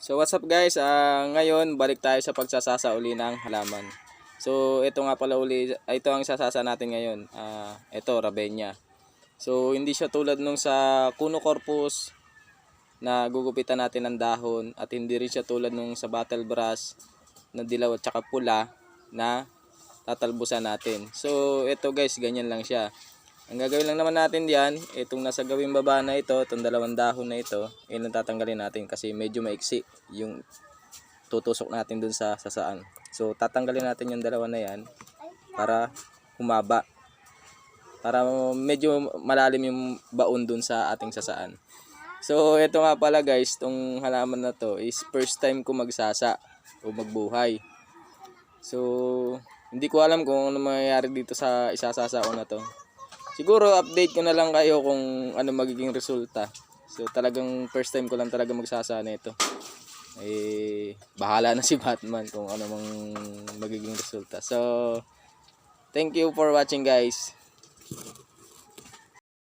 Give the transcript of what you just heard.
So what's up guys, ngayon balik tayo sa pagsasasa uli ng halaman. So ito nga pala uli, ito ang sasasa natin ngayon, ito Ravenia. So hindi siya tulad nung sa Kuno Corpus na gugupitan natin ng dahon, at hindi rin siya tulad nung sa Battle Brass na dilaw at saka pula na tatalbusan natin. So ito guys, ganyan lang siya. Ang gagawin lang naman natin diyan, itong nasa gawing baba na ito, itong dalawang dahon na ito, yun ang tatanggalin natin kasi medyo maiksi yung tutusok natin dun sa sasaan. So tatanggalin natin yung dalawa na yan para humaba, para medyo malalim yung baon dun sa ating sasaan. So ito nga pala guys, itong halaman na to is first time ko magsasa o magbuhay. So hindi ko alam kung ano mangyayari dito sa isasasa ko na to. Siguro update ko na lang kayo kung ano magiging resulta. So talagang first time ko lang talaga magsasa nito. Bahala na si Batman kung ano mang magiging resulta. So thank you for watching guys.